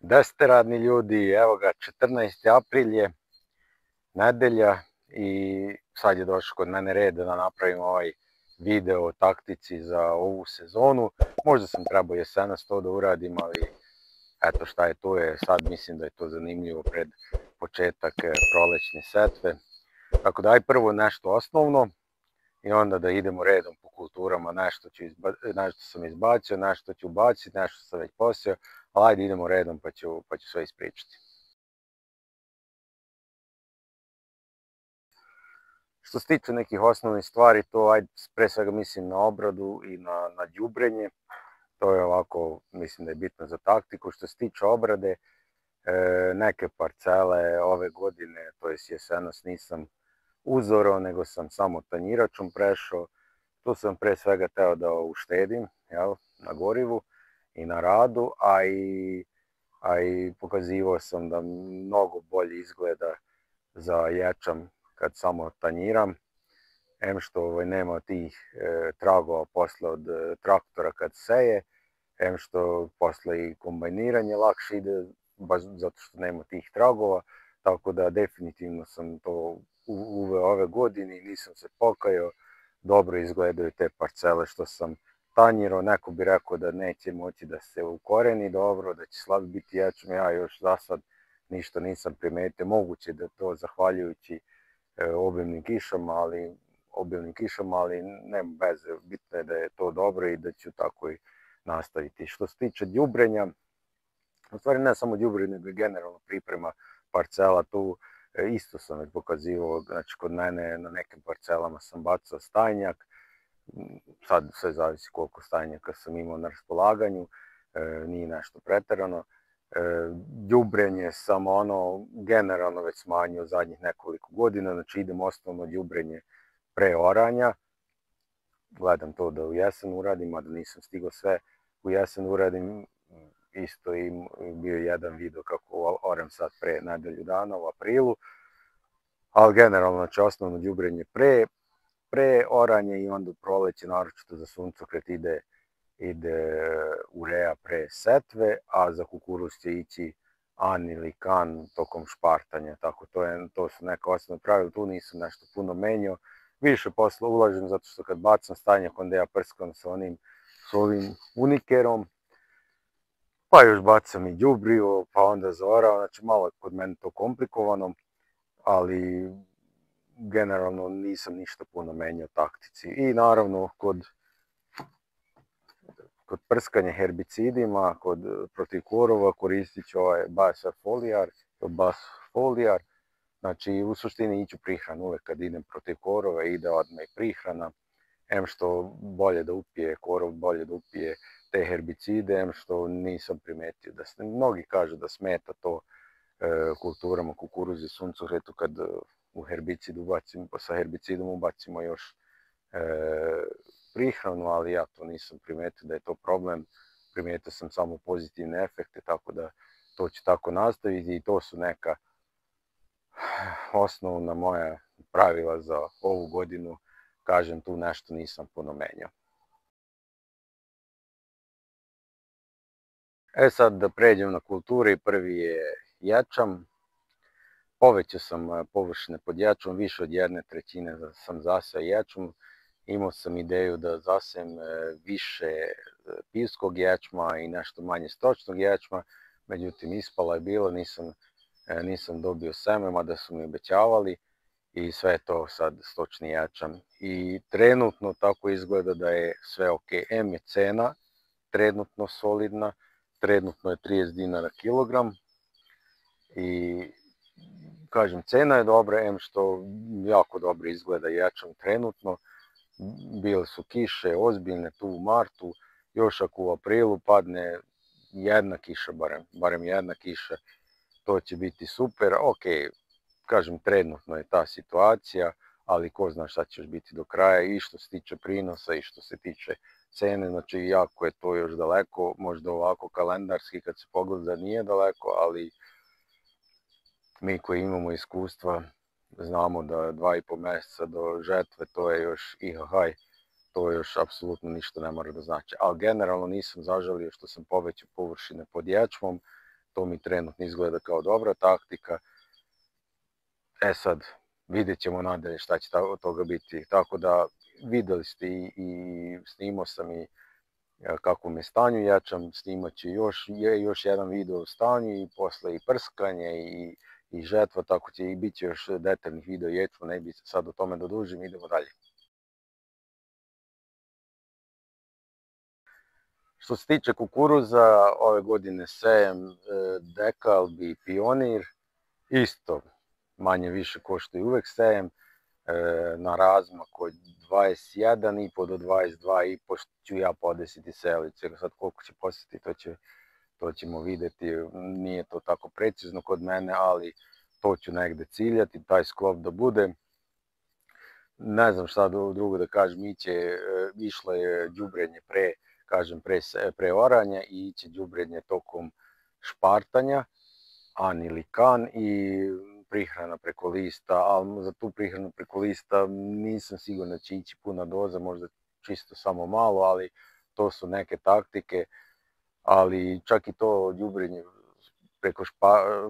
Da ste radni ljudi, evo ga, 14. april je, nedelja i sad je došao kod mene red da napravim ovaj video o taktici za ovu sezonu. Možda sam trebao jesenas to da uradim, ali eto šta je to je, sad mislim da je to zanimljivo pred početak prolećne setve. Tako da aj prvo nešto osnovno i onda da idemo redom po kulturama, nešto sam izbacio, nešto ću ubaciti, nešto sam već posio, ali ajde idemo redom pa ću sve ispričati. Što se tiče nekih osnovnih stvari, to ajde pre svega mislim na obradu i na đubrenje. To je ovako, mislim da je bitno za taktiku. Što se tiče obrade, neke parcele ove godine, to jest jesenas, nisam uzorao, nego sam samo tanjiračom prešao. Tu sam pre svega teo da uštedim, na gorivu i na radu, a i pokazivao sam da mnogo bolje izgleda za ječam kad samo tanjiram. Em što nema tih tragova posle od traktora kad seje, em što posle i kombajniranje lakše ide, baš zato što nema tih tragova, tako da definitivno sam to uveo ove godine i nisam se pokajao. Dobro izgledaju te parcele što sam tanjirao, neko bi rekao da neće moći da se ukoreni dobro, da će slab biti ječam, ja još za sad ništa nisam primetio, moguće da to zahvaljujući obilnim kišama, ali nema veze, bitno je da je to dobro i da ću tako i nastaviti. Što se tiče đubrenja, u stvari ne samo đubrenje, nego i generalno priprema parcela, tu isto sam već pokazivao, znači kod mene na nekim parcelama sam bacao stajnjak, sad sve zavisi koliko stajnjaka sam imao na raspolaganju, nije nešto preterano. Đubrenje sam generalno već smanjio zadnjih nekoliko godina, znači idem osnovno đubrenje pre oranja, gledam to da u jesen uradim, a da nisam stigao sve u jesen uradim, isto i bio jedan video kako orem sad pre nedelju dana u aprilu, ali generalno znači osnovno đubrenje pre oranje i onda u proleće, naročito za suncokret ide urea pre setve, a za kukuruz će ići an ili kan tokom špartanja, tako to su neka osnovna pravila, tu nisam nešto puno menjao, više posla ulažem zato što kad bacam stajnjak onda ja prskam sa ovim unikerom, pa još bacam i đubrivo, pa onda zaorao, znači malo je kod mene to komplikovano, ali generalno nisam ništa puno menjao taktici. I naravno kod prskanja herbicidima, protiv korova koristit ću ovaj Bas foliar, znači u suštini iću prihranu uvek kad idem protiv korova, ide odmah i prihrana, em što bolje da upije korov, bolje da upije te herbicide, em što nisam primetio mnogi kažu da smeta to kulturama kukuruza i suncokretu kad sa herbicidom ubacimo još prihranu, ali ja to nisam primetio da je to problem, primetio sam samo pozitivne efekte, tako da to ću tako nastaviti i to su neka osnovna moja pravila za ovu godinu, kažem tu nešto nisam puno menjao. Sad da pređem na kulture, prvi je ječam. Povećao sam površine pod ječom, više od 1/3 sam zaseo ječom. Imao sam ideju da zasejem više pivskog ječma i nešto manje stočnog ječma, međutim ispala je bilo, nisam dobio seme, mada su mi obećavali i sve je to sad stočni ječam. I trenutno tako izgleda da je sve ok. Em je cena trenutno solidna, trenutno je 30 dinara kilogram i kažem, cena je dobra, em što jako dobro izgleda ječam trenutno. Bile su kiše ozbiljne tu u martu, još ako u aprilu padne jedna kiša, barem jedna kiša, to će biti super. Ok, kažem, trenutno je ta situacija, ali ko zna šta će još biti do kraja i što se tiče prinosa i što se tiče cene, znači jako je to još daleko, možda ovako kalendarski kad se pogleda nije daleko, ali mi koji imamo iskustva znamo da 2,5 meseca do žetve to je još to još apsolutno ništa ne mora da znači. Ali generalno nisam zažalio što sam povećao površine pod ječmom, to mi trenutno izgleda kao dobra taktika. Sad, vidjet ćemo nadalje šta će od toga biti. Tako da, vidjeli ste i snimao sam i kakvom je stanju, jačam, snimat ću još jedan video o stanju i posle i prskanje i žetva, tako će i bit će još detaljnih video ječma, ne bi se sad o tome da dužim, idemo dalje. Što se tiče kukuruza, ove godine sejem Dekalb i Pionir, isto manje više ko što i uvek sejem, na razmak od 21,5 do 22,5 ću ja podesiti selice. Sad koliko će posjeti, to ćemo vidjeti. Nije to tako precizno kod mene, ali to ću negde ciljati, taj sklop da bude. Ne znam šta drugo da kažem, išlo je đubrenje pre oranja i iće đubrenje tokom špartanja, an ili kan, i prihrana preko lista, ali za tu prihranu preko lista nisam siguran da će ići puna doza, možda čisto samo malo, ali to su neke taktike, ali čak i to đubrenje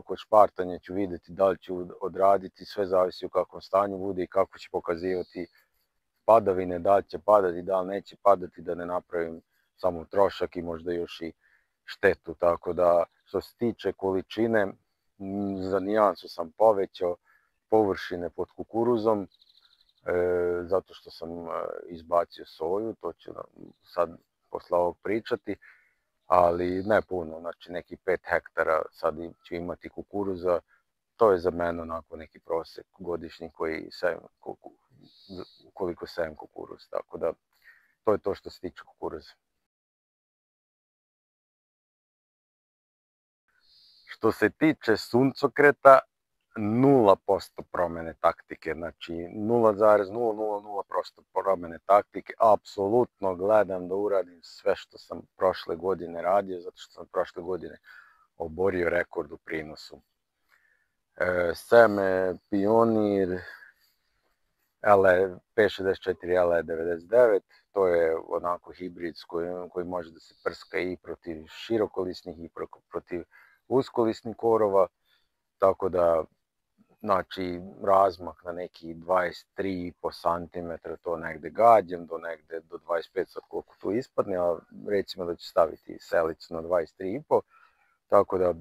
kod špartanja ću vidjeti da li ću odraditi, sve zavisi u kakvom stanju bude i kako će pokazivati padavine, da li će padati, da li neće padati, da ne napravim samo trošak i možda još i štetu. Tako da, što se tiče količine, za nijansu sam povećao površine pod kukuruzom, zato što sam izbacio soju, to ću sad posle ovog pričati, ali ne puno, znači neki 5 hektara sad ću imati kukuruza, to je za mene onako neki prosek godišnji koliko sejem kukuruz, tako da to je to što se tiče kukuruza. Što se tiče suncokreta, 0% promene taktike, znači 0,000% promene taktike, apsolutno gledam da uradim sve što sam prošle godine radio, zato što sam prošle godine oborio rekord u prinosu. Seme Pionir P64 LE99, to je onako hibrid koji može da se prska i protiv širokolisnih i protiv uskolisnih korova, tako da, znači, razmak na neki 23,5 cm, to negde gađam, do 25, sad koliko tu ispadne, a recimo da ću staviti selicu na 23,5, tako da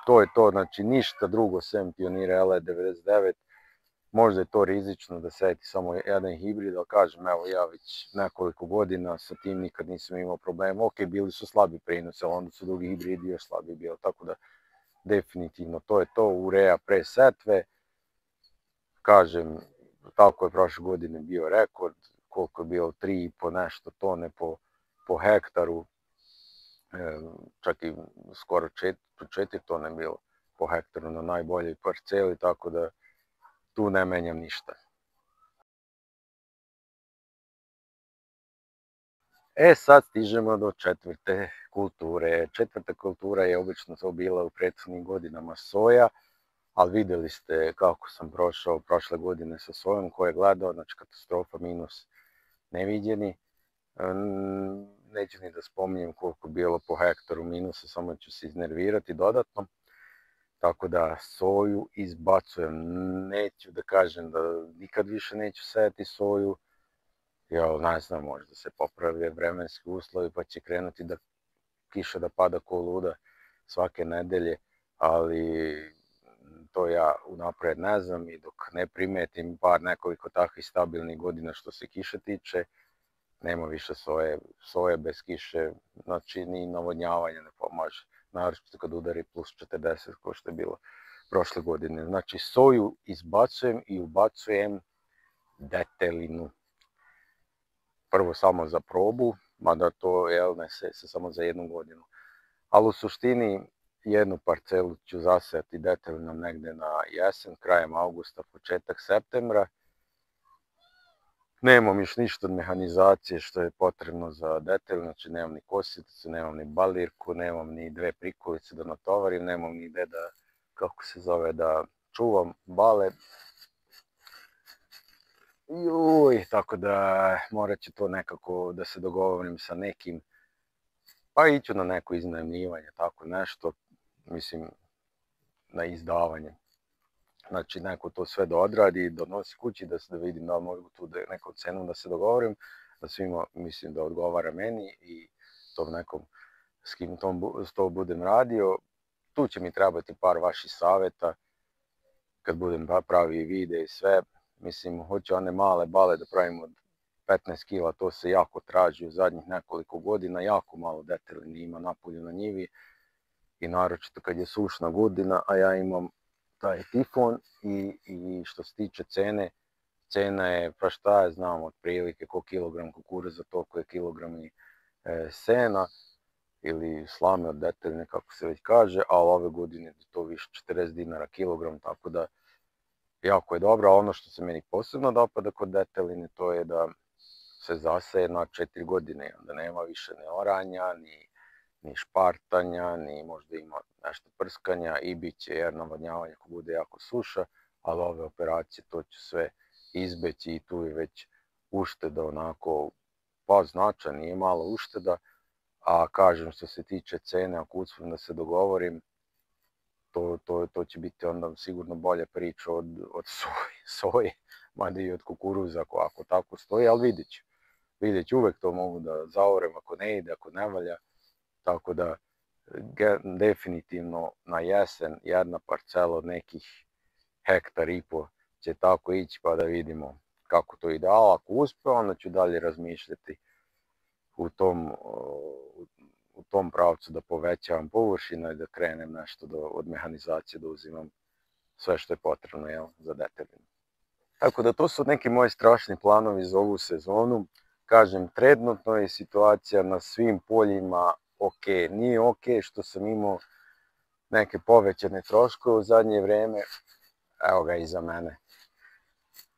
to je to, znači ništa drugo sem Pionira LE99, možda je to rizično da sejeti samo jedan hibrid, ali kažem, evo ja već nekoliko godina sa tim nikad nisam imao problema, ok, bili su slabi prinosi, ali onda su drugi hibridi još slabi bili, tako da definitivno to je to, ureja pre setve, kažem, tako je prošle godine bio rekord, koliko je bilo 3,5 nešto tone po hektaru, čak i skoro 4 tone bilo po hektaru na najboljoj parceli, tako da tu ne menjam ništa. Sad stižemo do četvrte kulture. Četvrta kultura je obično to bila u prethodnim godinama soja, ali vidjeli ste kako sam prošao prošle godine sa sojom, ko je gledao, znači katastrofa, minus neviđeni. Neću ni da spominjem koliko je bilo po hektaru minusa, samo ću se iznervirati dodatno. Tako da soju izbacujem, neću da kažem da nikad više neću sejati soju, jer ne znam, možda se poprave vremenski uslovi pa će krenuti kiša da pada ko luda svake nedelje, ali to ja unapred ne znam i dok ne primetim nekoliko takvih stabilnih godina što se kiše tiče, nema više soje bez kiše, znači ni navodnjavanje ne pomaže, naročito kad udari plus 40 kao što je bilo prošle godine. Znači soju izbacujem i ubacujem detelinu. Prvo samo za probu, mada to ne se samo za 1 godinu. Ali u suštini jednu parcelu ću zasejati detelinom negde na jesen, krajem avgusta, početak septembra. Nemam još ništa od mehanizacije što je potrebno za detelj, znači nemam ni kosicu, nemam ni balirku, nemam ni 2 prikolice da natovarim, nemam ni gde da čuvam bale. Tako da morat ću to nekako da se dogovorim sa nekim, pa iću na neko iznajmljivanje, tako nešto. mislim, na izdavanje. Znači, neko to sve da odradi i donosi kući, da vidim da li mogu tu nekom cenom da se dogovorim, da svima, mislim, da odgovara meni i tom nekom s kim to budem radio. Tu će mi trebati par vaših savjeta, kad budem pravi vide i sve. Mislim, hoću one male bale da pravimo od 15 kila, to se jako traži u zadnjih nekoliko godina, jako malo deteline ima napolju na njivi i naročito kad je sušna godina, a ja imam taj tifon i što se tiče cene, cena je, pa šta ja znam, otprilike ko kilogram kukuruza, toliko je kilogrami sena ili slame od deteline, kako se već kaže, ali ove godine je to više 40 dinara kilogram, tako da jako je dobro. A ono što se meni posebno dopada kod deteline, to je da se zaseje na 4 godine, onda nema više ni oranja, ni špartanja, ni možda ima nešto prskanja i bit će jer navodnjavanje ako bude jako suša, ali ove operacije to će sve izbeći i tu je već ušteda onako, pa značajna, nije malo ušteda, a kažem što se tiče cene, ako uspijem da se dogovorim, to će biti onda sigurno bolja priča od soje, mada i od kukuruza ako tako stoji, ali vidjet ću, uvek to mogu da zaorem ako ne ide, ako ne valja. Tako da definitivno na jesen jedna parcela od nekih 1,5 ha će tako ići pa da vidimo kako to ide. Ali ako uspe, onda ću dalje razmišljati u tom pravcu da povećavam površinu i da krenem nešto od mehanizacije, da uzimam sve što je potrebno za deteline. Tako da to su neki moji strašni planovi za ovu sezonu. Kažem, trenutno je situacija na svim poljima ok. Nije ok što sam imao neke povećane troškove u zadnje vreme, evo ga iza mene.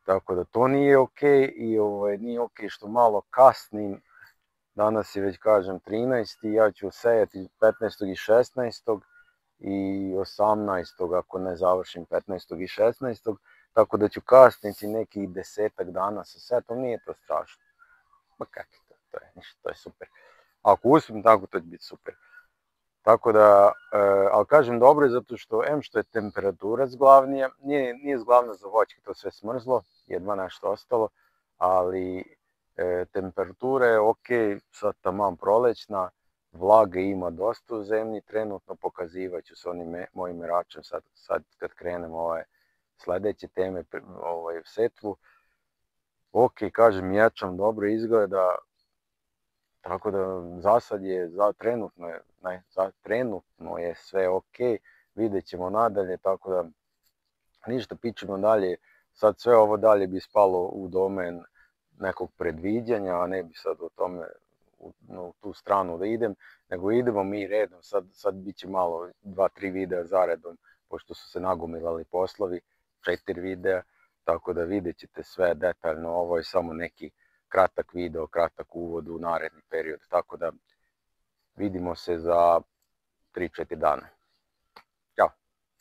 Tako da to nije ok i nije ok što malo kasnim. Danas je već, kažem, 13. Ja ću sejati 15. i 16. i 18. ako ne završim 15. i 16. Tako da ću kasniti nekih 10 dana sa setom, nije to strašno. Ma kak je to je ništa, to je super. Ako uspijem tako, to će biti super. Tako da, ali kažem dobro je zato što, što je temperatura zglavnija, nije zglavna za voćke, to sve smrzlo, jedva nešto ostalo, ali temperatura je ok, sad taman prolećna, vlage ima dosta u zemlji, trenutno pokazivat ću s onim mojim meračem sad kad krenem sljedeće teme, setvu. Ok, kažem, ječam dobro izgleda, tako da trenutno je sve ok, vidjet ćemo nadalje, tako da ništa, pićemo dalje. Sad sve ovo dalje bi spalo u domen nekog predviđanja, a ne bi sad o tome u tu stranu da idem, nego idemo mi redom, sad bit će malo 2-3 videa zaredom, pošto su se nagomilali poslovi, 4 videa, tako da vidjet ćete sve detaljno, ovo je samo neki kratak video, kratak uvod u naredni period, tako da vidimo se za 3-4 dana.